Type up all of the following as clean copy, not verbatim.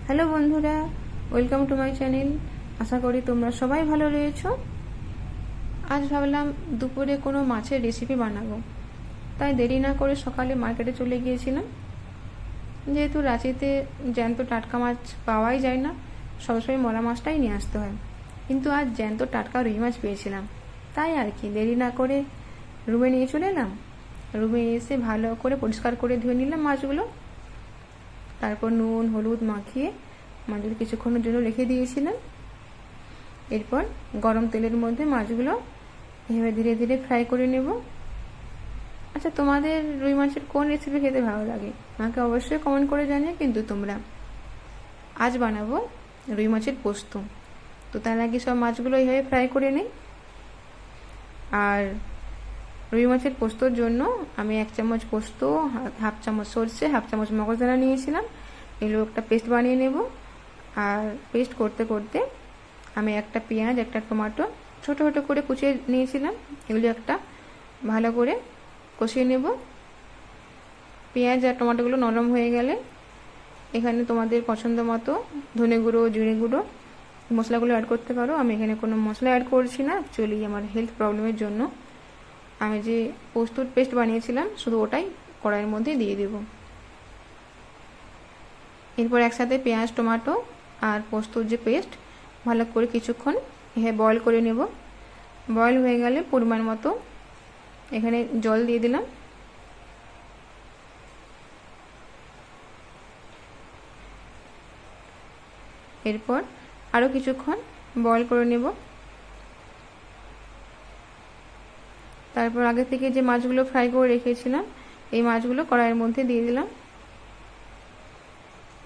Hello বন্ধুরা, welcome to my channel. আশা করি তোমরা সবাই ভালো রয়েছো। আজ ভাবলাম দুপুরে কোনো মাছের রেসিপি বানাবো, তাই দেরি না করে সকালে মার্কেটে চলে গিয়েছিলাম। যেহেতু রাঁচিতে জ্যান্ত টাটকা মাছ পাওয়াই যায় না, সবসময় মরা মাছটাই নিয়ে আসতে হয়, কিন্তু আজ জ্যান্ত টাটকা রুই মাছ পেয়েছিলাম। তাই আর কি দেরি না করে রুমে নিয়ে চলে এলাম। রুমে এসে ভালো করে পরিষ্কার করে ধুয়ে নিলাম মাছগুলো। তারপর নুন হলুদ মাখিয়ে মাছগুলো কিছুক্ষণের জন্য রেখে দিয়েছিলাম। এরপর গরম তেলের মধ্যে মাছগুলো এভাবে ধীরে ধীরে ফ্রাই করে নেব। আচ্ছা, তোমাদের রুই মাছের কোন রেসিপি খেতে ভালো লাগে আমাকে অবশ্যই কমেন্ট করে জানিও। কিন্তু তোমরা আজ বানাবো রুই মাছের পোস্ত। তো তার আগে সব মাছগুলো এইভাবে ফ্রাই করে নিই। আর রুই মাছের পোস্তর জন্য আমি 1 চামচ পোস্ত, হাফ চামচ সরষে, হাফ চামচ মগজদানা নিয়েছিলাম। এগুলো একটা পেস্ট বানিয়ে নেব। আর পেস্ট করতে করতে আমি একটা পেঁয়াজ, একটা টমেটো ছোটো ছোটো করে কুচিয়ে নিয়েছিলাম। এগুলি একটা ভালো করে কষিয়ে নেব। পেঁয়াজ আর টমেটোগুলো নরম হয়ে গেলে এখানে তোমাদের পছন্দ মতো ধনে গুঁড়ো, জিরে গুঁড়ো মশলাগুলো অ্যাড করতে পারো। আমি এখানে কোনো মশলা অ্যাড করছি না, অ্যাকচুয়ালি আমার হেলথ প্রবলেমের জন্য আমি যে পোস্তর পেস্ট বানিয়েছিলাম শুধু ওটাই কড়াইয়ের মধ্যে দিয়ে দেব। এরপর একসাথে পেঁয়াজ, টমেটো আর পোস্তর যে পেস্ট ভালো করে কিছুক্ষণ বয়েল করে নেব। বয়েল হয়ে গেলে পরিমাণ মতো এখানে জল দিয়ে দিলাম। এরপর আরও কিছুক্ষণ বয়েল করে নেব। তারপর আগে থেকে যে মাছগুলো ফ্রাই করে রেখেছিলাম এই মাছগুলো কড়াইয়ের মধ্যে দিয়ে দিলাম।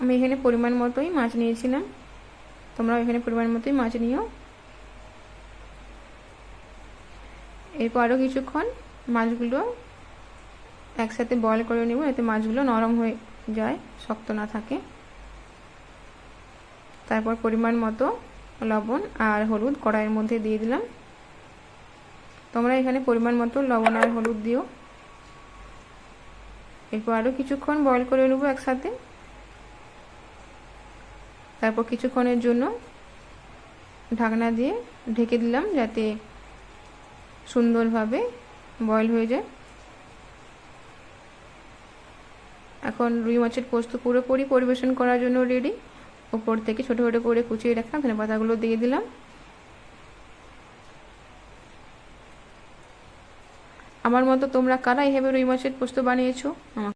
আমি এখানে পরিমাণ মতোই মাছ নিয়েছিলাম, তোমরাও এখানে পরিমাণ মতোই মাছ নিও। এরপর আরও কিছুক্ষণ মাছগুলো একসাথে বয়েল করে নেব, যাতে মাছগুলো নরম হয়ে যায়, শক্ত না থাকে। তারপর পরিমাণ মতো লবণ আর হলুদ কড়াইয়ের মধ্যে দিয়ে দিলাম। তোমরা এখানে পরিমাণ মতো লবণ আর হলুদ দিও। এরপর আরও কিছুক্ষণ বয়েল করে নেব একসাথে। তারপর কিছুক্ষণের জন্য ঢাকনা দিয়ে ঢেকে দিলাম, যাতে সুন্দরভাবে বয়েল হয়ে যায়। এখন রুই মাছের পোস্ত পুরোপুরি পরিবেশন করার জন্য রেডি। উপর থেকে ছোটো ছোটো করে কুচিয়ে রাখা ধনেপাতাগুলো দিয়ে দিলাম। আমার মতো তোমরা কারা এইভাবে রুই মাছের পোস্ত বানিয়েছো আমাকে